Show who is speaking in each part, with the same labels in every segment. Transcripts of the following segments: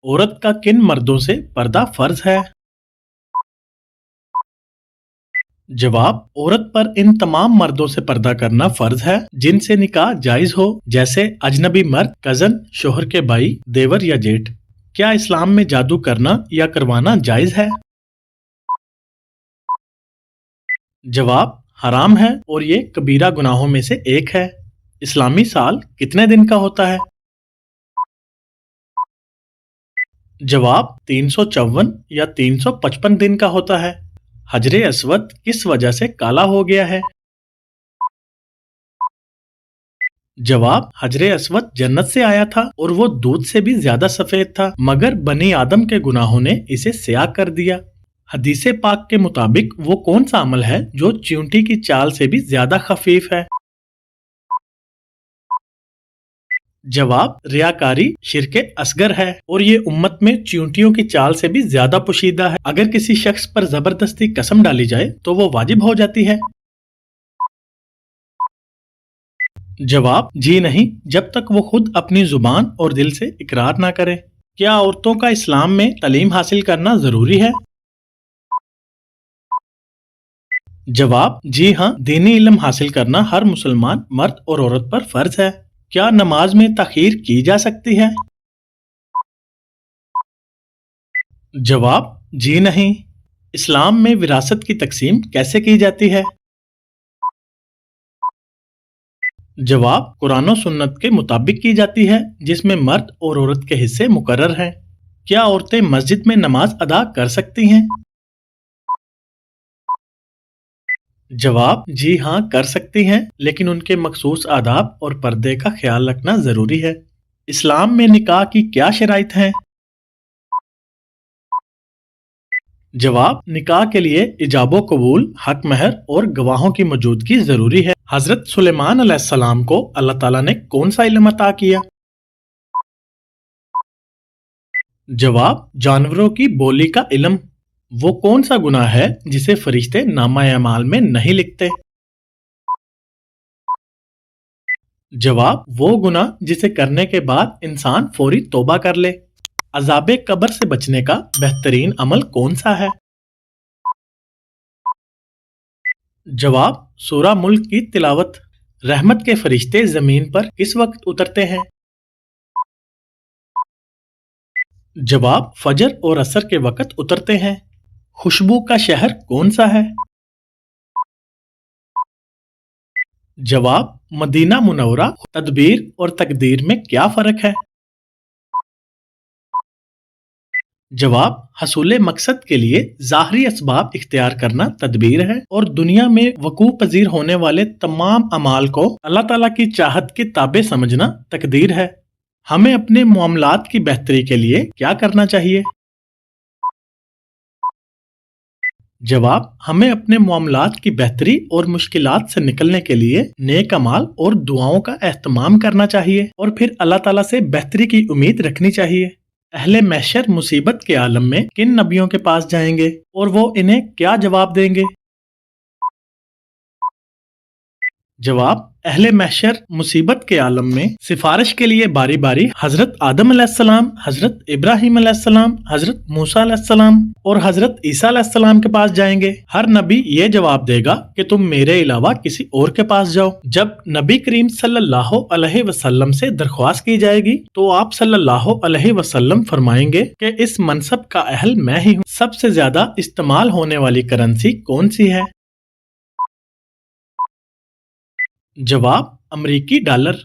Speaker 1: औरत का किन मर्दों से पर्दा फर्ज है? जवाब, औरत पर इन तमाम मर्दों से पर्दा करना फर्ज है जिनसे निकाह जायज हो, जैसे अजनबी मर्द, कजन, शोहर के भाई, देवर या जेठ। क्या इस्लाम में जादू करना या करवाना जायज है? जवाब, हराम है और ये कबीरा गुनाहों में से एक है। इस्लामी साल कितने दिन का होता है? जवाब, 354 या 355 दिन का होता है। हजरे अस्वद किस वजह से काला हो गया है? जवाब, हजरे अस्वद जन्नत से आया था और वो दूध से भी ज्यादा सफेद था, मगर बनी आदम के गुनाहों ने इसे स्याह कर दिया। हदीसे पाक के मुताबिक वो कौन सा अमल है जो चींटी की चाल से भी ज्यादा खफीफ है? जवाब, रियाकारी शिर्के असगर है और ये उम्मत में चींटियों की चाल से भी ज्यादा पोशीदा है। अगर किसी शख्स पर जबरदस्ती कसम डाली जाए तो वो वाजिब हो जाती है। जवाब, जी नहीं, जब तक वो खुद अपनी जुबान और दिल से इकरार ना करे। क्या औरतों का इस्लाम में तालीम हासिल करना जरूरी है? जवाब, जी हाँ, दीनी इल्म हासिल करना हर मुसलमान मर्द और औरत पर फर्ज है। क्या नमाज में ताखीर की जा सकती है? जवाब, जी नहीं। इस्लाम में विरासत की तकसीम कैसे की जाती है? जवाब, कुरान और सुन्नत के मुताबिक की जाती है, जिसमें मर्द और औरत के हिस्से मुकर्रर हैं। क्या औरतें मस्जिद में नमाज अदा कर सकती हैं? जवाब, जी हाँ, कर सकती हैं, लेकिन उनके मखसूस आदाब और पर्दे का ख्याल रखना जरूरी है। इस्लाम में निकाह की क्या शराइत हैं? जवाब, निकाह के लिए इजाबो कबूल, हक महर और गवाहों की मौजूदगी जरूरी है। हजरत सुलेमान अलैहिस्सलाम को अल्लाह ताला ने कौन सा इल्म अता किया? जवाब, जानवरों की बोली का इल्म। वो कौन सा गुनाह है जिसे फरिश्ते नामा-ए-अमाल में नहीं लिखते? जवाब, वो गुनाह जिसे करने के बाद इंसान फौरी तौबा कर ले। अजाबे कब्र से बचने का बेहतरीन अमल कौन सा है? जवाब, सूरा मुल्क की तिलावत। रहमत के फरिश्ते जमीन पर किस वक्त उतरते हैं? जवाब, फजर और असर के वक्त उतरते हैं। खुशबू का शहर कौन सा है? जवाब, मदीना मुनव्वरा। तदबीर और तकदीर में क्या फर्क है? जवाब, हसूले मकसद के लिए ज़ाहरी असबाब इख्तियार करना तदबीर है और दुनिया में वकू पजीर होने वाले तमाम अमाल को अल्लाह ताला की चाहत के ताबे समझना तकदीर है। हमें अपने मामलात की बेहतरी के लिए क्या करना चाहिए? जवाब, हमें अपने मामलात की बेहतरी और मुश्किलात से निकलने के लिए नेक अमाल और दुआओं का एहतमाम करना चाहिए और फिर अल्लाह ताला से बेहतरी की उम्मीद रखनी चाहिए। अहले महशर मुसीबत के आलम में किन नबियों के पास जाएंगे और वो इन्हें क्या जवाब देंगे? जवाब, अहले महशर मुसीबत के आलम में सिफारिश के लिए बारी बारी हजरत आदम अलैहिस्सलाम, हजरत इब्राहिम अलैहिस्सलाम, हजरत मूसा अलैहिस्सलाम और हजरत ईसा अलैहिस्सलाम के पास जाएंगे। हर नबी ये जवाब देगा कि तुम मेरे अलावा किसी और के पास जाओ। जब नबी करीम सल्लल्लाहु अलैहि वसल्लम से दरख्वास्त की जाएगी तो आप सल्लल्लाहु अलैहि वसल्लम फरमाएंगे कि इस मनसब का अहल मैं ही हूँ। सबसे ज्यादा इस्तेमाल होने वाली करेंसी कौन सी है? जवाब, अमरीकी डॉलर।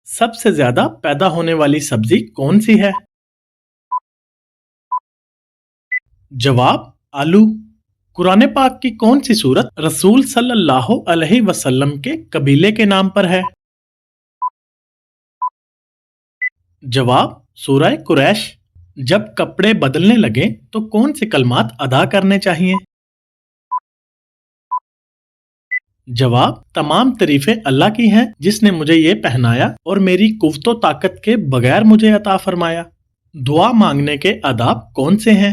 Speaker 1: सबसे ज्यादा पैदा होने वाली सब्जी कौन सी है? जवाब, आलू। कुरान पाक की कौन सी सूरत रसूल सल्लल्लाहु अलैहि वसल्लम के कबीले के नाम पर है? जवाब, सूरह कुरैश। जब कपड़े बदलने लगे तो कौन से कलमात अदा करने चाहिए? जवाब, तमाम तारीफें अल्लाह की हैं जिसने मुझे ये पहनाया और मेरी कुव्वतो ताकत के बगैर मुझे अता फरमाया। दुआ मांगने के आदाब कौन से हैं?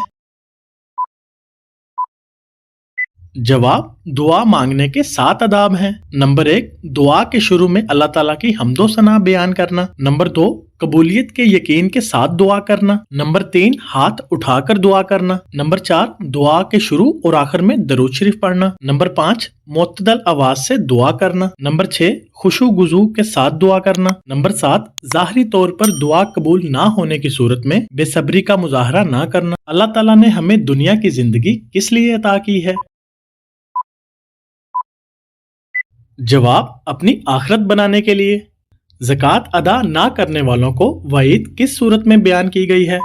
Speaker 1: जवाब, दुआ मांगने के 7 आदाब हैं। नंबर 1, दुआ के शुरू में अल्लाह ताला की हम्दो सना बयान करना। नंबर 2, कबूलियत के यकीन के साथ दुआ करना। नंबर 3, हाथ उठाकर दुआ करना। नंबर 4, दुआ के शुरू और आखिर में दरूद शरीफ पढ़ना। नंबर 5, मुअत्तदल आवाज से दुआ करना। नंबर 6, खुशू गुजू के साथ दुआ करना। नंबर 7, ज़ाहरी तौर पर दुआ कबूल ना होने की सूरत में बेसब्री का मुजाहरा ना करना। अल्लाह ताला ने हमें दुनिया की जिंदगी किस लिए अता की है? जवाब, अपनी आखिरत बनाने के लिए। ज़कात अदा ना करने वालों को वईद किस सूरत में बयान की गई है?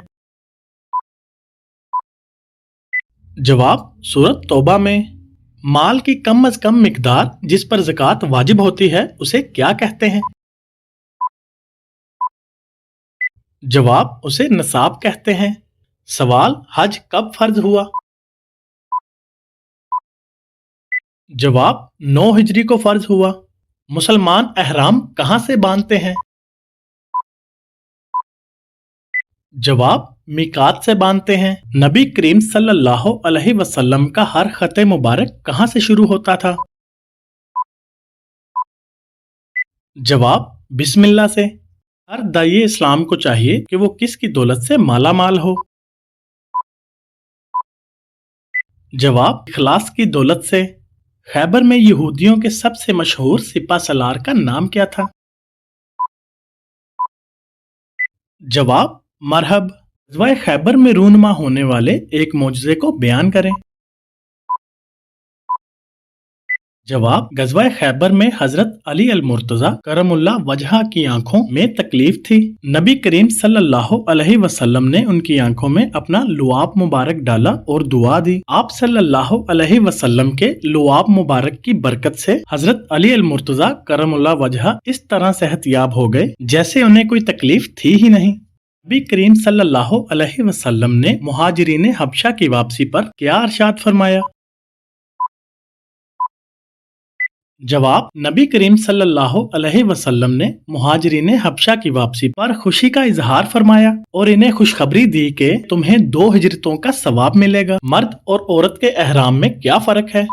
Speaker 1: जवाब, सूरत तौबा में। माल की कम अज कम मिकदार जिस पर ज़कात वाजिब होती है उसे क्या कहते हैं? जवाब, उसे नसाब कहते हैं। सवाल, हज कब फर्ज हुआ? जवाब, 9 हिजरी को फर्ज हुआ। मुसलमान एहराम कहाँ से बांधते हैं? जवाब, मीकात से बांधते हैं। नबी करीम सल्लल्लाहु अलैहि वसल्लम का हर खते मुबारक कहाँ से शुरू होता था? जवाब, बिस्मिल्लाह से। हर दाई इस्लाम को चाहिए कि वो किसकी दौलत से माला माल हो? जवाब, इखलास की दौलत से। खैबर में यहूदियों के सबसे मशहूर सिपा सलार का नाम क्या था? जवाब, मरहब। ग़ज़वा खैबर में रूनुमा होने वाले एक मौजज़े को बयान करें। जवाब, ग़ज़वा खैबर में हजरत अली अल मुर्तज़ा करमुल्लाह वजहा की आंखों में तकलीफ थी। नबी करीम सल्लल्लाहु अलैहि वसल्लम ने उनकी आंखों में अपना लुआब मुबारक डाला और दुआ दी। आप सल्लल्लाहु अलैहि वसल्लम के लुआब मुबारक की बरकत से हजरत अली अल मुर्तज़ा करमुल्लाह वजहा इस तरह सेहतयाब हो गए जैसे उन्हें कोई तकलीफ थी ही नहीं। नबी करीम सल्लल्लाहु अलैहि वसल्लम ने मुहाजिरीन हबशा की वापसी पर क्या इरशाद फरमाया? जवाब, नबी करीम सल्लल्लाहु अलैहि वसल्लम ने मुहाजिरीन हबशा की वापसी पर खुशी का इजहार फरमाया और इन्हें खुशखबरी दी कि तुम्हें 2 हिजरतों का सवाब मिलेगा। मर्द और औरत के एहराम में क्या फर्क है?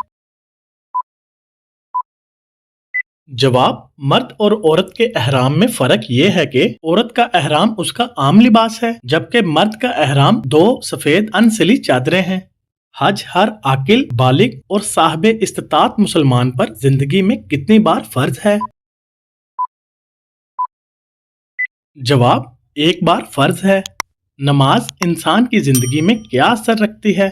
Speaker 1: जवाब, मर्द और औरत के एहराम में फर्क ये है कि औरत का एहराम उसका आम लिबास है जबकि मर्द का एहराम 2 सफेद अनसिली चादरें हैं। हज हर आकिल, बालिग और साहिब इस्तिताअत मुसलमान पर जिंदगी में कितनी बार फर्ज है? जवाब, 1 बार फर्ज है। नमाज इंसान की जिंदगी में क्या असर रखती है?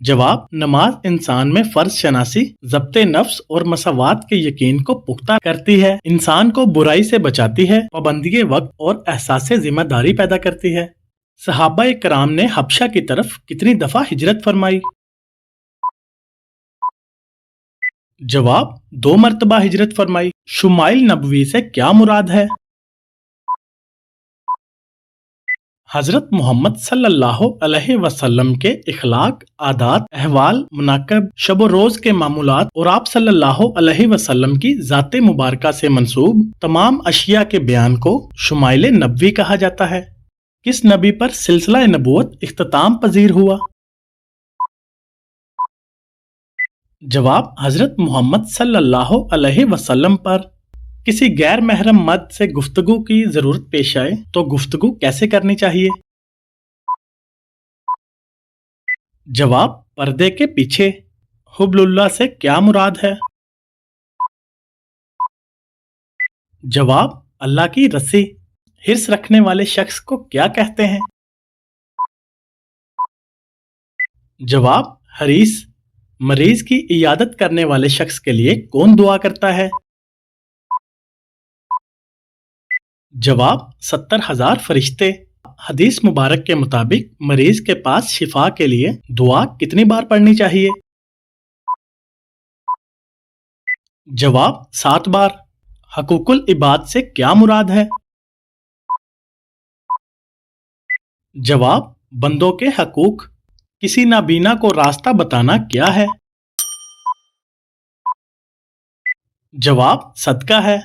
Speaker 1: जवाब, नमाज इंसान में फर्ज शनासी, ज़ब्ते नफ्स और मसावात के यकीन को पुख्ता करती है। इंसान को बुराई से बचाती है, पाबंदी वक्त और एहसास जिम्मेदारी पैदा करती है। सहाबा कराम ने हबशा की तरफ कितनी दफा हिजरत फरमाई? जवाब, 2 मरतबा हिजरत फरमाई। शुमाइल नबवी से क्या मुराद है? हजरत मोहम्मद सल्लल्लाहु अलैहि वसल्लम के इखलाक, आदात, अहवाल, मुनाकब, शब रोज के मामूलात और आप सल्लल्लाहु अलैहि वसल्लम की ज़ाते मुबारका से मंसूब तमाम अशिया के बयान को शुमाइल नबवी कहा जाता है। किस नबी पर सिलसिला नबूवत इख्तिताम पजीर हुआ? जवाब, हजरत मोहम्मद सल्लल्लाहु अलैहि वसल्लम पर। किसी गैर महरम मर्द से गुफ्तगू की जरूरत पेश आए तो गुफ्तगू कैसे करनी चाहिए? जवाब, पर्दे के पीछे। हुब्बुल्लाह से क्या मुराद है? जवाब, अल्लाह की रस्सी। हिर्स रखने वाले शख्स को क्या कहते हैं? जवाब, हरीस। मरीज की इयादत करने वाले शख्स के लिए कौन दुआ करता है? जवाब, 70,000 फरिश्ते। हदीस मुबारक के मुताबिक मरीज के पास शिफा के लिए दुआ कितनी बार पढ़नी चाहिए? जवाब, 7 बार। हकूकुल इबाद से क्या मुराद है? जवाब, बंदों के हकूक। किसी नाबीना को रास्ता बताना क्या है? जवाब, सदका है।